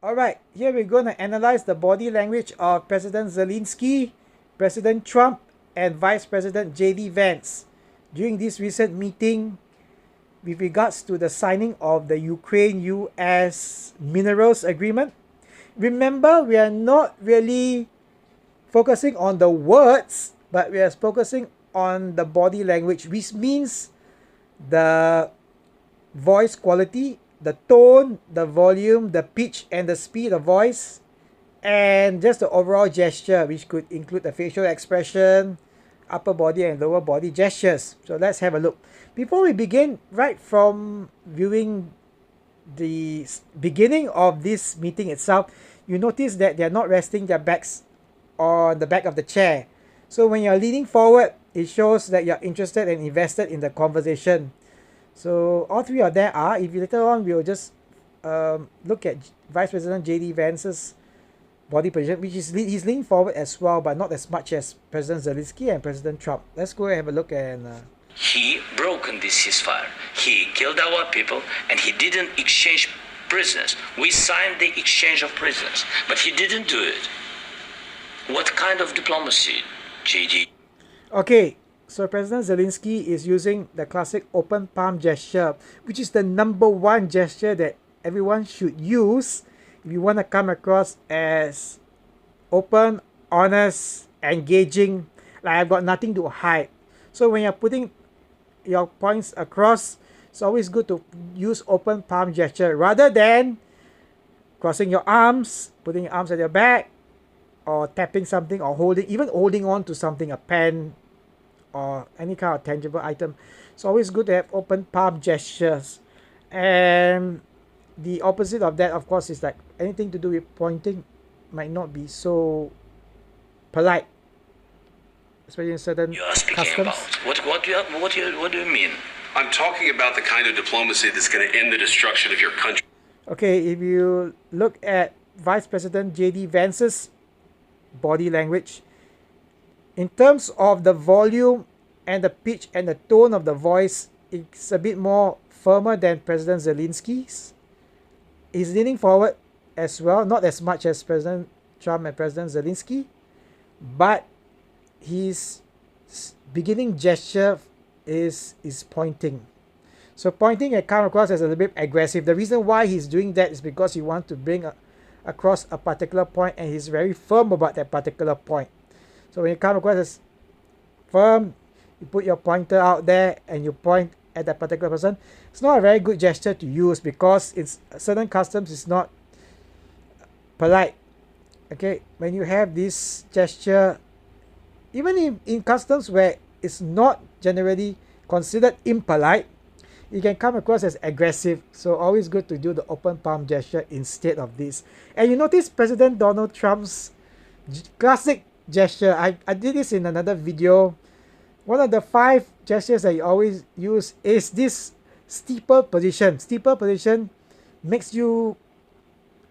Alright, here we're going to analyze the body language of President Zelensky, President Trump, and Vice President JD Vance during this recent meeting with regards to the signing of the Ukraine-US minerals agreement. Remember, we are not really focusing on the words, but we are focusing on the body language, which means the voice quality, the tone, the volume, the pitch, and the speed of voice, and just the overall gesture, which could include the facial expression, upper body and lower body gestures. So let's have a look. Before we begin, right from viewing the beginning of this meeting itself, you notice that they're not resting their backs on the back of the chair. So when you're leaning forward, it shows that you're interested and invested in the conversation. So all three of them are. If you later on, we'll just look at Vice President JD Vance's body position, which is he's leaning forward as well, but not as much as President Zelensky and President Trump. Let's go and have a look at. He broken this ceasefire. He killed our people, and he didn't exchange prisoners. We signed the exchange of prisoners, but he didn't do it. What kind of diplomacy, JD? Okay. So President Zelensky is using the classic open palm gesture, which is the #1 gesture that everyone should use if you want to come across as open, honest, engaging, like I've got nothing to hide. So when you're putting your points across, it's always good to use open palm gesture rather than crossing your arms, putting your arms at your back, or tapping something, or even holding on to something, a pen, or any kind of tangible item. It's always good to have open palm gestures. And the opposite of that, of course, is like anything to do with pointing might not be so polite, especially in certain You are speaking customs. about what do you mean? I'm talking about the kind of diplomacy that's going to end the destruction of your country. Okay, if you look at Vice President JD Vance's body language, in terms of the volume and the pitch and the tone of the voice, it's a bit more firmer than President Zelensky's. He's leaning forward as well, not as much as President Trump and President Zelensky, but his beginning gesture is pointing. So pointing can come across as a little bit aggressive. The reason why he's doing that is because he wants to bring across a particular point, and he's very firm about that particular point. So when you come across as firm, you put your pointer out there and you point at that particular person. It's not a very good gesture to use because it's certain customs is not polite. Okay, when you have this gesture, even in customs where it's not generally considered impolite, it can come across as aggressive. So always good to do the open palm gesture instead of this. And you notice President Donald Trump's classic gesture. I did this in another video. One of the 5 gestures that you always use is this steeple position. Steeple position makes you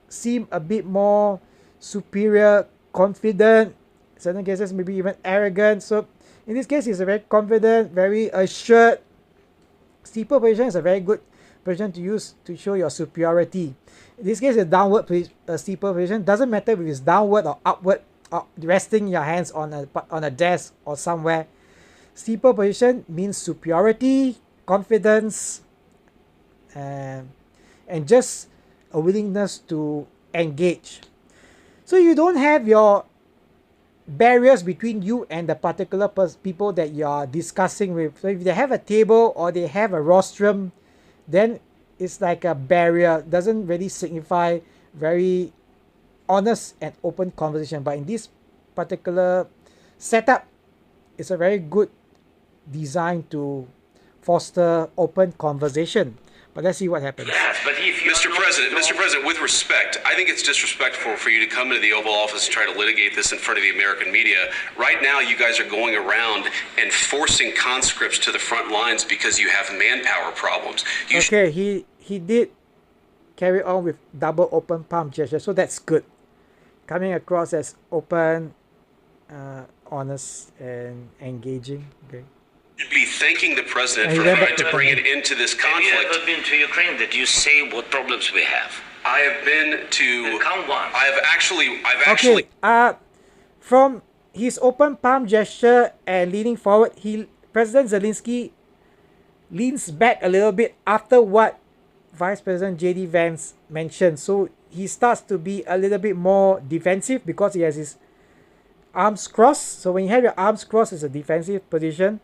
seem a bit more superior, confident, in certain cases maybe even arrogant. So in this case, he's a very confident, very assured. Steeple position is a very good position to use to show your superiority. In this case, a downward steeple position. Doesn't matter if it's downward or upward, resting your hands on a desk or somewhere. Steeple position means superiority, confidence, and just a willingness to engage. So you don't have your barriers between you and the particular people that you are discussing with. So if they have a table or they have a rostrum, then it's like a barrier. Doesn't really signify very honest and open conversation. But in this particular setup, it's a very good design to foster open conversation. But let's see what happens. But if Mr. President, with respect, I think it's disrespectful for you to come into the Oval Office and try to litigate this in front of the American media. Right now, you guys are going around and forcing conscripts to the front lines because you have manpower problems. Okay, he did carry on with double open palm gesture, so that's good. Coming across as open, honest, and engaging. Okay. You'd be thanking the president for trying to bring it into this conflict. Have you ever been to Ukraine? Did you say what problems we have? I have been to. Count once. I've actually. Okay. From his open palm gesture and leaning forward, President Zelensky leans back a little bit after what Vice President JD Vance mentioned. So he starts to be a little bit more defensive because he has his arms crossed. So when you have your arms crossed, it's a defensive position.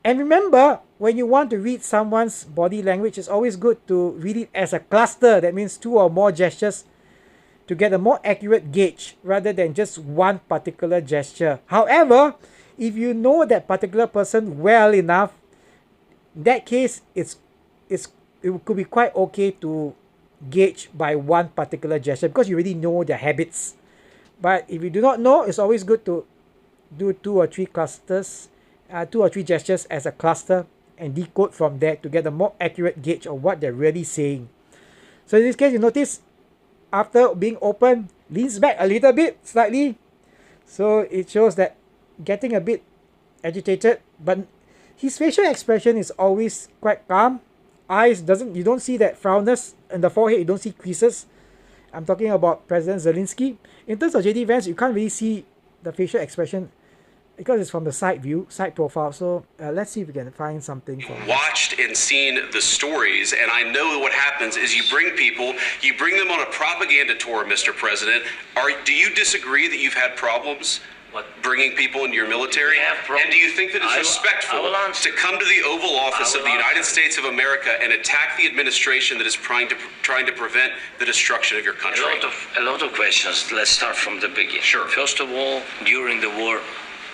And remember, when you want to read someone's body language, it's always good to read it as a cluster. That means 2 or more gestures to get a more accurate gauge rather than just one particular gesture. However, if you know that particular person well enough, in that case, it could be quite okay to gauge by one particular gesture because you already know their habits. But if you do not know, it's always good to do 2 or 3 clusters, 2 or 3 gestures as a cluster and decode from there to get a more accurate gauge of what they're really saying. So in this case, you notice after being open, leans back a little bit, slightly. So it shows that getting a bit agitated, but his facial expression is always quite calm. Eyes you don't see that frownness in the forehead, you don't see creases. I'm talking about President Zelensky. In terms of JD Vance, you can't really see the facial expression because it's from the side view, side profile. So let's see if we can find something from watched and seen the stories, and I know what happens is you bring them on a propaganda tour, Mr. President. Do you disagree that you've had problems bringing people into your military? And do you think that it's respectful to come to the Oval Office of the United States of America and attack the administration that is trying to prevent the destruction of your country? A lot of questions. Let's start from the beginning. Sure. First of all, during the war,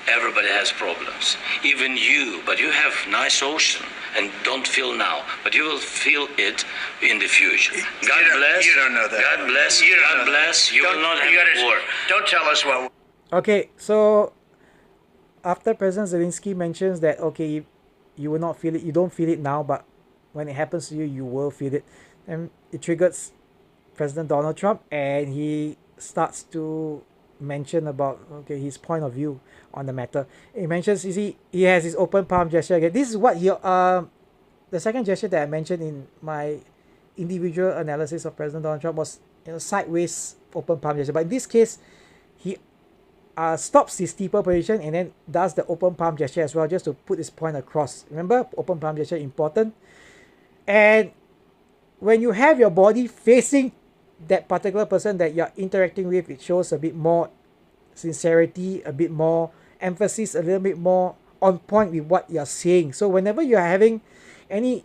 everybody has problems. Even you, but you have nice ocean and don't feel now, but you will feel it in the future. God bless. You don't know that. God bless. God bless. You will not have war. Don't tell us what. Okay, so after President Zelensky mentions that, okay, you will not feel it, you don't feel it now, but when it happens to you, you will feel it, and it triggers President Donald Trump, and he starts to mention about, okay, his point of view on the matter. He mentions, you see, he has his open palm gesture again. This is what the second gesture that I mentioned in my individual analysis of President Donald Trump was, sideways open palm gesture. But in this case, he stops his steeple position and then does the open palm gesture as well, just to put his point across. Remember, open palm gesture important. And when you have your body facing that particular person that you're interacting with, it shows a bit more sincerity, a bit more emphasis, a little bit more on point with what you're saying. So whenever you're having any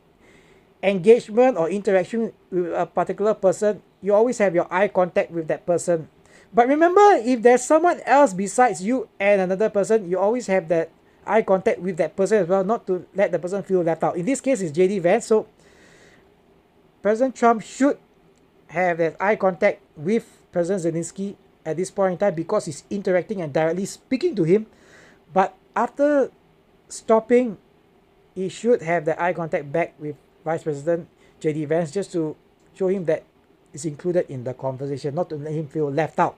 engagement or interaction with a particular person, you always have your eye contact with that person. But remember, if there's someone else besides you and another person, you always have that eye contact with that person as well, not to let the person feel left out. In this case, it's JD Vance. So President Trump should have that eye contact with President Zelensky at this point in time because he's interacting and directly speaking to him. But after stopping, he should have the eye contact back with Vice President JD Vance just to show him that it's included in the conversation, not to let him feel left out.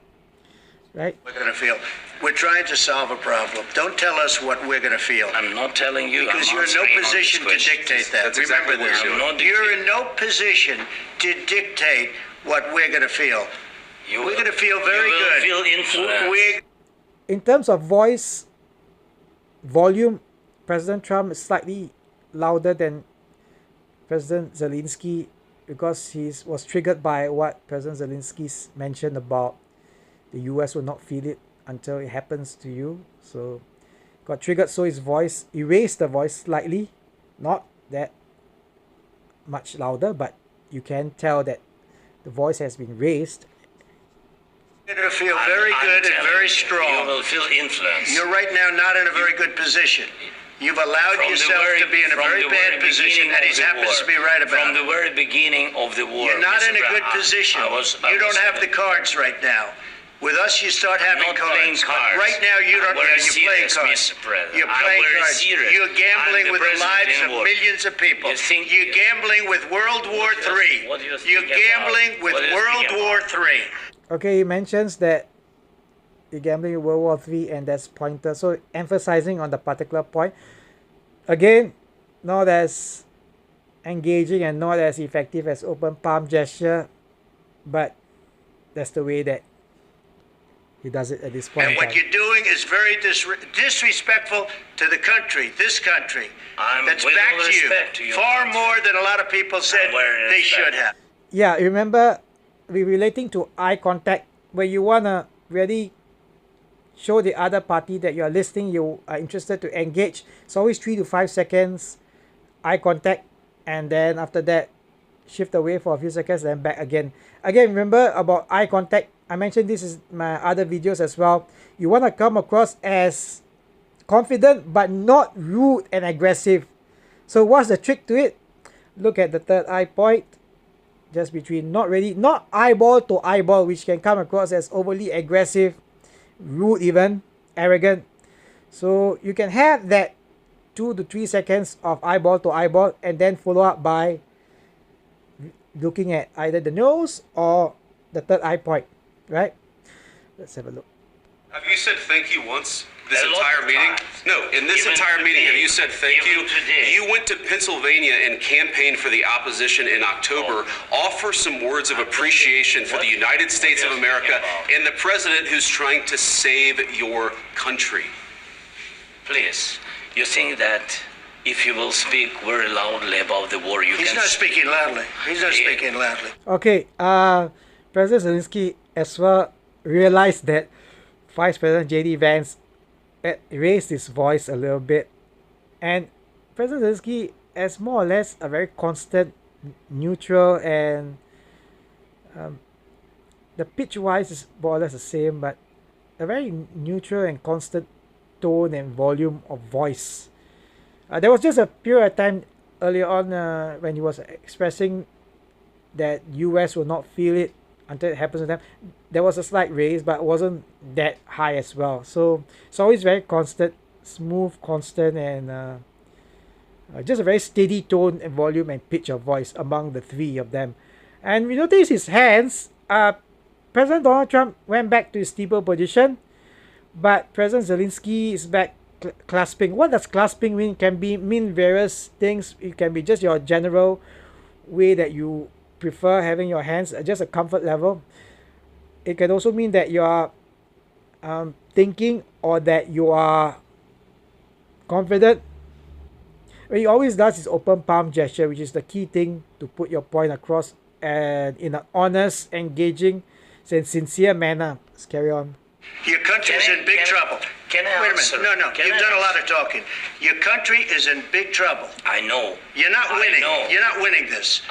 Right? We're going to feel. We're trying to solve a problem. Don't tell us what we're going to feel. I'm not telling you. Because you're in no position to dictate that. That's exactly Remember what this. you're doing. You're in no position to dictate what we're going to feel. We're going to feel very good. You will feel influenced. In terms of voice volume, President Trump is slightly louder than President Zelensky because he was triggered by what President Zelensky mentioned about the US will not feel it until it happens to you. So got triggered, so his voice, he raised the voice slightly, not that much louder, but you can tell that the voice has been raised. You're going to feel very good and very strong. You will feel influence. You're right now not in a very good position. You've allowed yourself to be in a very bad position, and he happens to be right about From it. the very beginning of the war. You're not Mr. in a good Brown, position. I You don't was have the cards right now. With us, you start having not playing cards. cards. Right now, you don't. I'm very You're playing serious, cards. Mr. President. You're I'm playing very cards. serious. You're gambling I'm the with the president lives in of war. millions of people. You think- You're gambling with World War III. What do you think You're gambling about? with What do you World think War about? III. Okay, he mentions that you're gambling with World War III and that's pointer. So emphasizing on the particular point. Again, not as engaging and not as effective as open palm gesture. but that's the way that he does it at this point. And in what time. you're doing is very disrespectful to the country, this country. That's with back all to you. respect to your Far country. more than a lot of people said very they respect. should have. Yeah, remember, we relating to eye contact, where you wanna really show the other party that you are listening, you are interested to engage. It's always 3 to 5 seconds eye contact, and then after that shift away for a few seconds, then back again. Again, remember about eye contact, I mentioned this in my other videos as well. You want to come across as confident but not rude and aggressive. So what's the trick to it? Look at the third eye point, just between, not eyeball to eyeball, which can come across as overly aggressive, rude even, arrogant. So you can have that 2 to 3 seconds of eyeball to eyeball, and then follow up by looking at either the nose or the third eye point, right? Let's have a look. Have you said thank you once this A lot entire of meeting? times. No, in this Even entire meeting, have today. you said thank Even you? today. You went to Pennsylvania and campaigned for the opposition in October. Offer some words of appreciation for the United States of America and the president who's trying to save your country. Please, you think that if you will speak very loudly about the war, you He's can... not speaking loudly. He's not speaking loudly. Okay, President Zelensky as well realized that Vice President JD Vance raised his voice a little bit, and President Zelensky has more or less a very constant, neutral, and the pitch wise is more or less the same, but a very neutral and constant tone and volume of voice. There was just a period of time earlier on when he was expressing that US will not feel it until it happens to them. There was a slight raise, but it wasn't that high as well. So it's always very constant, smooth, constant, and just a very steady tone and volume and pitch of voice among the three of them. And we notice his hands. President Donald Trump went back to his steeple position, but President Zelensky is back clasping. What does clasping mean? It can mean various things. It can be just your general way that you prefer having your hands, just a comfort level. It can also mean that you are thinking, or that you are confident. What he always does is open palm gesture, which is the key thing to put your point across, and in an honest, engaging, and sincere manner. Let's carry on. Your country is in big trouble. Can I Wait a answer? minute. No. Can You've I done a lot answer? of talking. Your country is in big trouble. I know. You're not I winning. know. You're not winning this.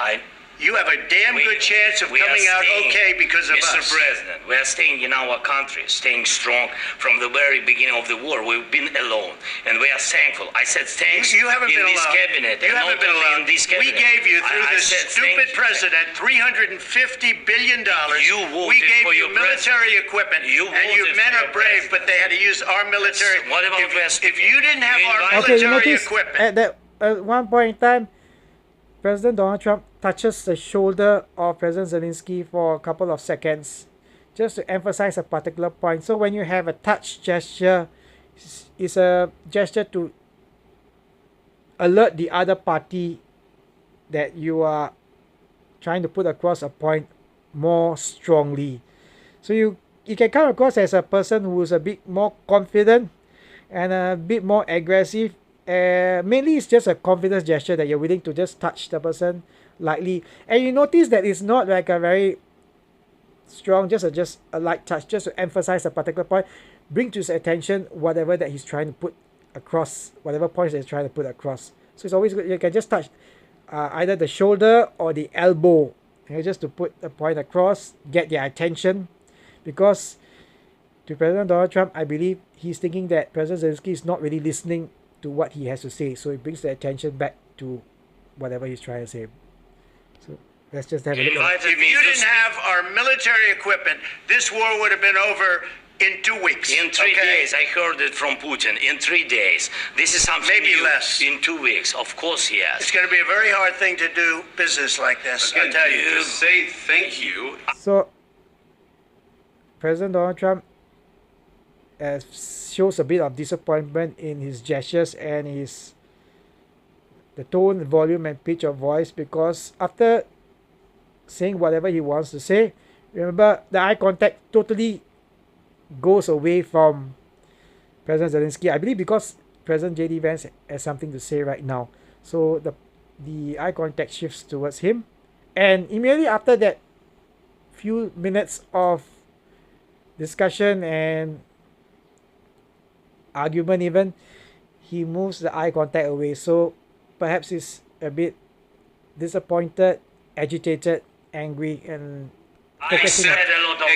You have a damn We- good chance of we are coming out staying, okay because of Mr. us. President, we are staying in our country, staying strong from the very beginning of the war. We've been alone, and we are thankful. I said thanks You haven't in been this allowed. cabinet. You and haven't not been only allowed. in this We cabinet. gave you, through I this said stupid thank you. president, $350 billion. You voted We gave for you your military president. equipment, You and your voted men for are your brave, president. but they had to use our military. What about West? If you didn't have You our invited- Okay, you military notice equipment, at that one point in time, President Donald Trump touches the shoulder of President Zelensky for a couple of seconds, just to emphasize a particular point. So when you have a touch gesture, it's a gesture to alert the other party that you are trying to put across a point more strongly. So you can come across as a person who is a bit more confident and a bit more aggressive. Mainly it's just a confidence gesture that you're willing to just touch the person lightly, and you notice that it's not like a very strong, just a light touch, just to emphasize a particular point, bring to his attention whatever that he's trying to put across, whatever points that he's trying to put across. So it's always good. You can just touch either the shoulder or the elbow, just to put the point across, get their attention. Because to President Donald Trump, I believe he's thinking that President Zelensky is not really listening to what he has to say, so it brings the attention back to whatever he's trying to say. So let's just have a look at it. if you didn't have our military equipment, this war would have been over in 2 weeks. In 3 days, I heard it from Putin. In 3 days, this is something Maybe new. less. In 2 weeks, of course, yes. It's going to be a very hard thing to do business like this. I Again, tell you. to say thank you. So President Donald Trump shows a bit of disappointment in his gestures and the tone, volume, and pitch of voice, because after saying whatever he wants to say, Remember, the eye contact totally goes away from President Zelensky. I believe because President JD Vance has something to say right now. So the eye contact shifts towards him. And immediately after that few minutes of discussion and argument even, he moves the eye contact away. So perhaps he's a bit disappointed, agitated, angry, and I said a lot of